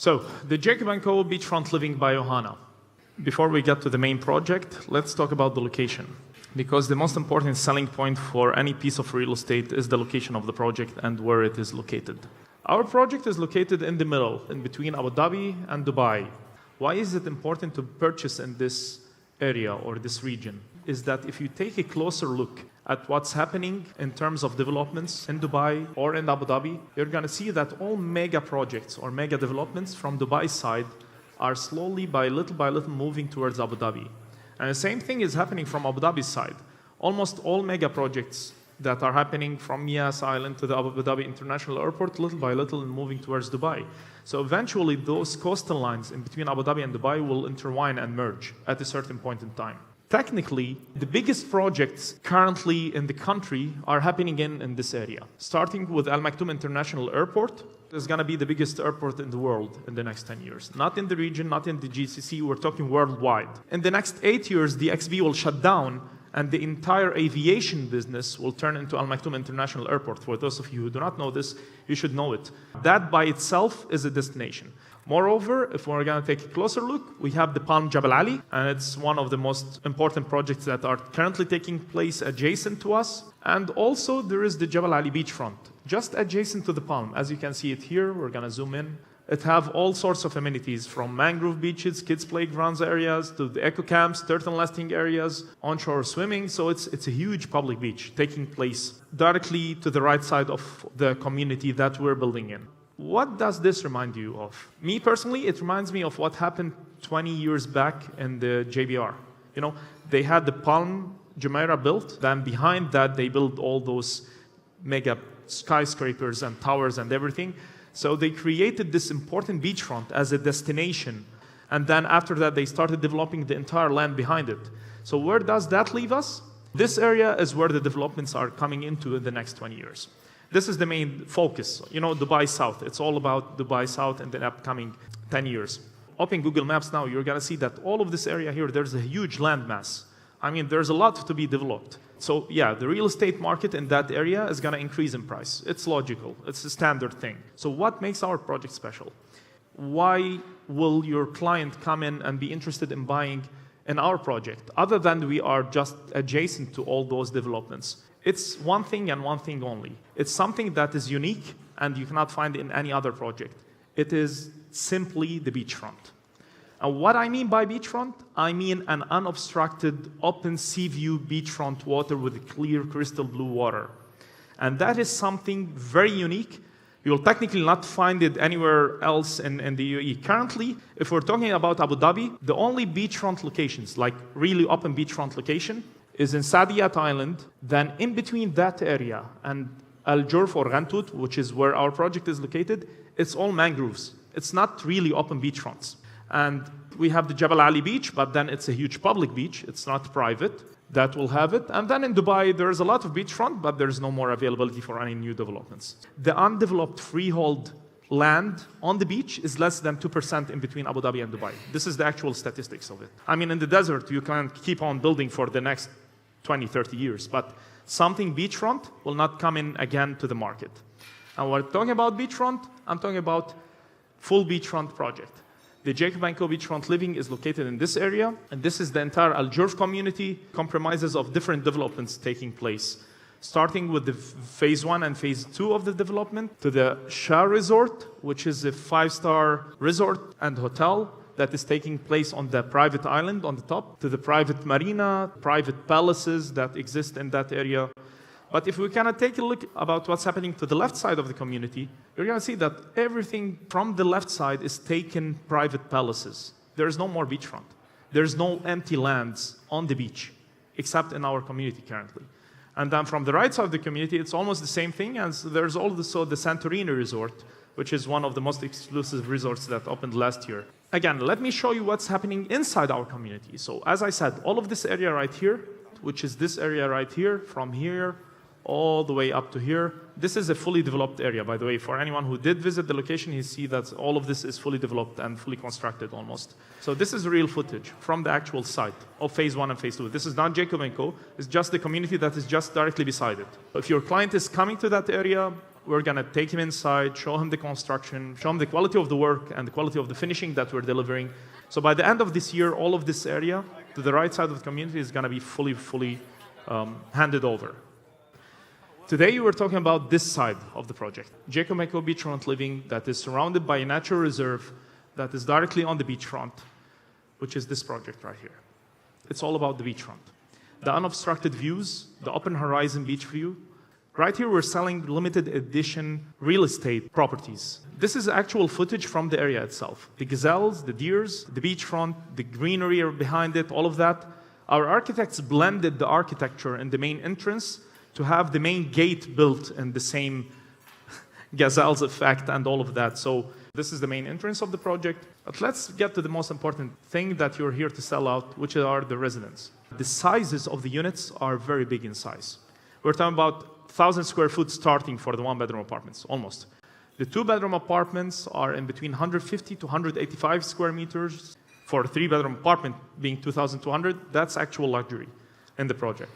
So, the JACOB&CO beachfront living by Ohana. Before we get to the main project, let's talk about the location. Because the most important selling point for any piece of real estate is the location of the project and where it is located. Our project is located in the middle, in between Abu Dhabi and Dubai. Why is it important to purchase in this area or this region? Is that if you take a closer look at what's happening in terms of developments in Dubai or in Abu Dhabi, you're going to see that all mega projects or mega developments from Dubai's side are slowly by little moving towards Abu Dhabi. And the same thing is happening from Abu Dhabi's side. Almost all mega projects that are happening from Yas Island to the Abu Dhabi International Airport, little by little moving towards Dubai. So eventually those coastal lines in between Abu Dhabi and Dubai will intertwine and merge at a certain point in time. Technically, the biggest projects currently in the country are happening in this area. Starting with Al Maktoum International Airport, is going to be the biggest airport in the world in the next 10 years. Not in the region, not in the GCC, we're talking worldwide. In the next 8 years, the XB will shut down and the entire aviation business will turn into Al Maktoum International Airport. For those of you who do not know this, you should know it. That by itself is a destination. Moreover, if we're going to take a closer look, we have the Palm Jabal Ali, and it's one of the most important projects that are currently taking place adjacent to us. And also, there is the Jabal Ali beachfront, just adjacent to the Palm. As you can see it here, we're going to zoom in. It have all sorts of amenities, from mangrove beaches, kids' playgrounds areas, to the eco camps, turtle nesting areas, onshore swimming. So it's a huge public beach taking place directly to the right side of the community that we're building in. What does this remind you of? Me personally, it reminds me of what happened 20 years back in the JBR. You know, they had the Palm Jumeirah built, then behind that they built all those mega skyscrapers and towers and everything. So they created this important beachfront as a destination, and then after that they started developing the entire land behind it. So where does that leave us? This area is where the developments are coming into in the next 20 years. This is the main focus. You know, Dubai South. It's all about Dubai South in the upcoming 10 years. Open Google Maps now, you're going to see that all of this area here, there's a huge landmass. I mean, there's a lot to be developed. So yeah, the real estate market in that area is going to increase in price. It's logical. It's a standard thing. So what makes our project special? Why will your client come in and be interested in buying in our project, other than we are just adjacent to all those developments? It's one thing and one thing only. It's something that is unique and you cannot find in any other project. It is simply the beachfront. And what I mean by beachfront, I mean an unobstructed, open sea view beachfront water with clear crystal blue water. And that is something very unique. You'll technically not find it anywhere else in the UAE. Currently, if we're talking about Abu Dhabi, the only beachfront locations, like really open beachfront location, is in Saadiyat Island. Then in between that area and Al-Jurf or Ghantut, which is where our project is located, it's all mangroves. It's not really open beachfronts. And we have the Jabal Ali beach, but then it's a huge public beach. It's not private. That will have it. And then in Dubai, there's a lot of beachfront, but there's no more availability for any new developments. The undeveloped freehold land on the beach is less than 2% in between Abu Dhabi and Dubai. This is the actual statistics of it. I mean, in the desert, you can keep on building for the next 20, 30 years, but something beachfront will not come in again to the market. And when we're talking about beachfront, I'm talking about full beachfront project. The JACOB&CO beachfront living is located in this area, and this is the entire Al-Jurf community, compromises of different developments taking place, starting with the phase 1 and phase 2 of the development, to the Shah Resort, which is a 5-star resort and hotel that is taking place on the private island on the top, to the private marina, private palaces that exist in that area. But if we kind of take a look about what's happening to the left side of the community, you're going to see that everything from the left side is taken private palaces. There's no more beachfront. There's no empty lands on the beach, except in our community currently. And then from the right side of the community, it's almost the same thing, as there's also the Santorini Resort, which is one of the most exclusive resorts that opened last year. Again, let me show you what's happening inside our community. So as I said, all of this area right here, which is this area right here, from here, all the way up to here. This is a fully developed area, by the way. For anyone who did visit the location, you see that all of this is fully developed and fully constructed almost. So this is real footage from the actual site of phase 1 and phase 2. This is not JACOB&CO, it's just the community that is just directly beside it. If your client is coming to that area, We're going to take him inside, show him the construction, show him the quality of the work and the quality of the finishing that we're delivering. So by the end of this year, all of this area to the right side of the community is going to be fully handed over. Today, we're talking about this side of the project, JACOB&CO beachfront living that is surrounded by a natural reserve that is directly on the beachfront, which is this project right here. It's all about the beachfront. The unobstructed views, the open horizon beach view. Right here, we're selling limited edition real estate properties. This is actual footage from the area itself. The gazelles, the deers, the beachfront, the greenery behind it, all of that. Our architects blended the architecture in the main entrance to have the main gate built in the same gazelles effect and all of that. So this is the main entrance of the project. But let's get to the most important thing that you're here to sell out, which are the residents. The sizes of the units are very big in size. We're talking about 1,000 square foot starting for the one-bedroom apartments, almost. The two-bedroom apartments are in between 150 to 185 square meters. For a three-bedroom apartment being 2,200, that's actual luxury in the project.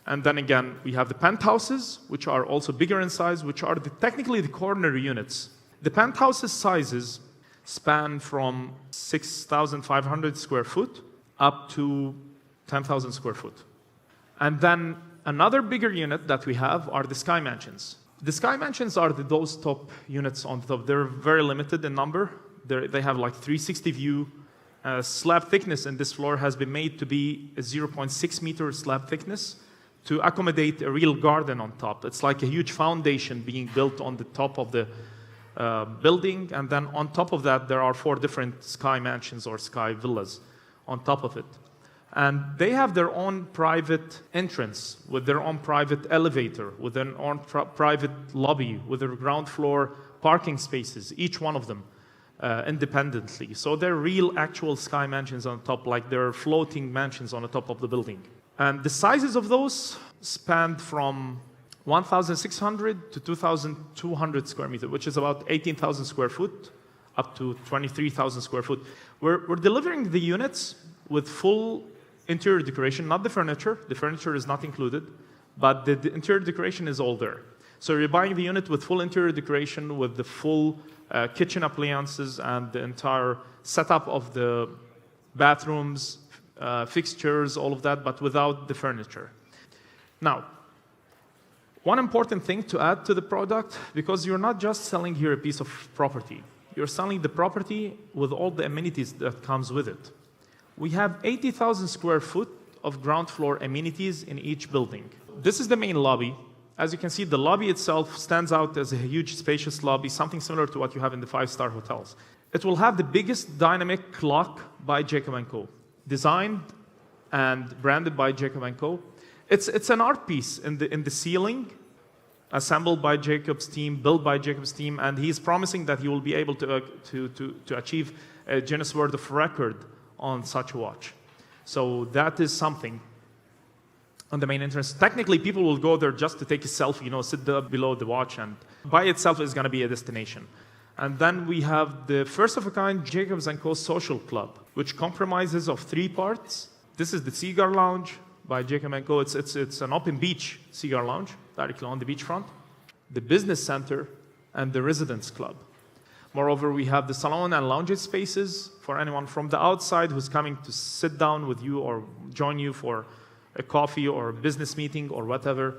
And then again, we have the penthouses, which are also bigger in size, which are technically the corner units. The penthouses sizes span from 6,500 square foot up to 10,000 square foot. And then another bigger unit that we have are the Sky mansions. The Sky mansions are those top units on the top. They're very limited in number. They have like 360 view. Slab thickness in this floor has been made to be a 0.6 meter slab thickness to accommodate a real garden on top. It's like a huge foundation being built on the top of the building, and then on top of that, there are 4 different Sky mansions or Sky villas on top of it. And they have their own private entrance with their own private elevator, with their own private lobby, with their ground floor parking spaces, each one of them independently. So they're real actual Sky mansions on top, like they're floating mansions on the top of the building. And the sizes of those spanned from 1,600 to 2,200 square meters, which is about 18,000 square foot, up to 23,000 square foot. We're delivering the units with full interior decoration, not the furniture. The furniture is not included, but the interior decoration is all there. So you're buying the unit with full interior decoration, with the full kitchen appliances and the entire setup of the bathrooms, fixtures, all of that, but without the furniture. Now, one important thing to add to the product, because you're not just selling here a piece of property. You're selling the property with all the amenities that comes with it. We have 80,000 square foot of ground floor amenities in each building. This is the main lobby. As you can see, the lobby itself stands out as a huge, spacious lobby, something similar to what you have in the 5-star hotels. It will have the biggest dynamic clock by JACOB&CO, designed and branded by JACOB&CO. It's an art piece in the ceiling, assembled by Jacob's team, built by Jacob's team, and he's promising that he will be able to achieve a Guinness World of Record on such a watch. So that is something on the main entrance. Technically, people will go there just to take a selfie, sit below the watch, and by itself is going to be a destination. And then we have the first of a kind JACOB&CO Social Club, which comprises of 3 parts. This is the Cigar Lounge by JACOB&CO. It's an open beach cigar lounge directly on the beachfront, the business center, and the residence club. Moreover, we have the salon and lounge spaces for anyone from the outside who's coming to sit down with you or join you for a coffee or a business meeting or whatever.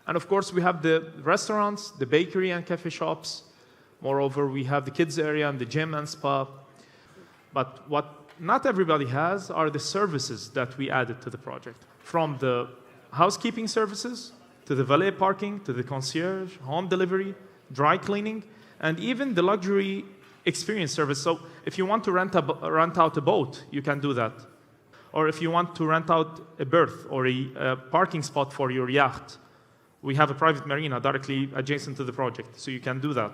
And of course, we have the restaurants, the bakery and cafe shops. Moreover, we have the kids area and the gym and spa. But what not everybody has are the services that we added to the project. From the housekeeping services, to the valet parking, to the concierge, home delivery, dry cleaning, and even the luxury experience service. So if you want to rent out a boat, you can do that. Or if you want to rent out a berth or a parking spot for your yacht, we have a private marina directly adjacent to the project, so you can do that.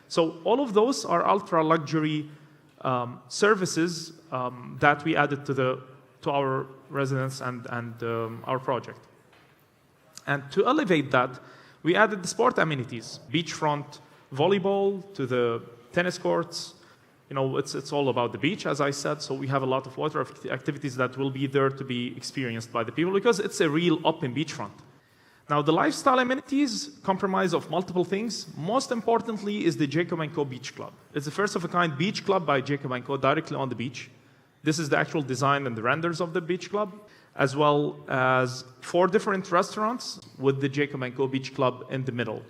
So all of those are ultra-luxury services that we added to our residents and our project. And to elevate that, we added the sport amenities, beachfront volleyball to the tennis courts. It's all about the beach, as I said, so we have a lot of water activities that will be there to be experienced by the people because it's a real open beachfront. Now, the lifestyle amenities comprise of multiple things. Most importantly is the JACOB&CO Beach Club. It's the first of a kind beach club by JACOB&CO directly on the beach. This is the actual design and the renders of the beach club, as well as 4 different restaurants with the JACOB&CO Beach Club in the middle.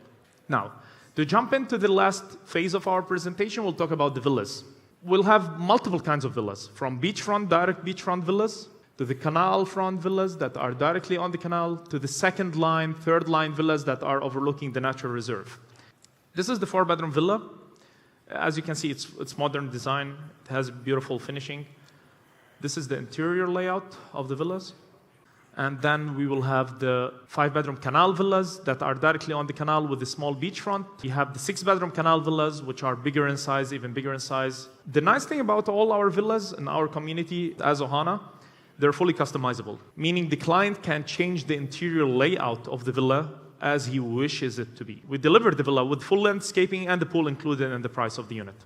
Now, to jump into the last phase of our presentation, we'll talk about the villas. We'll have multiple kinds of villas, from beachfront, direct beachfront villas, to the canal front villas that are directly on the canal, to the second line, third line villas that are overlooking the natural reserve. This is the 4-bedroom villa. As you can see, it's modern design. It has beautiful finishing. This is the interior layout of the villas. And then we will have the 5-bedroom canal villas that are directly on the canal with a small beachfront. You have the 6-bedroom canal villas, which are bigger in size, even bigger in size. The nice thing about all our villas in our community as Ohana, they're fully customizable, meaning the client can change the interior layout of the villa as he wishes it to be. We deliver the villa with full landscaping and the pool included in the price of the unit.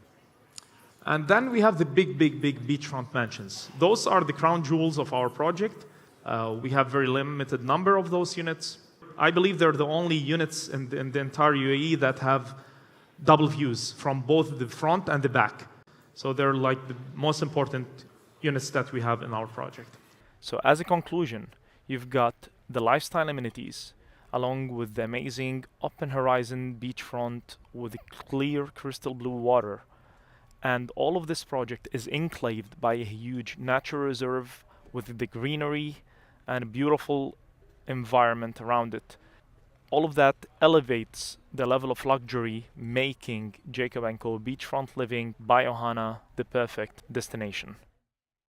And then we have the big beachfront mansions. Those are the crown jewels of our project. We have very limited number of those units. I believe they're the only units in the entire UAE that have double views from both the front and the back. So they're like the most important units that we have in our project. So as a conclusion, you've got the lifestyle amenities along with the amazing open horizon beachfront with clear crystal blue water. And all of this project is enclaved by a huge natural reserve with the greenery and a beautiful environment around it. All of that elevates the level of luxury, making JACOB&CO Beachfront Living by Ohana the perfect destination.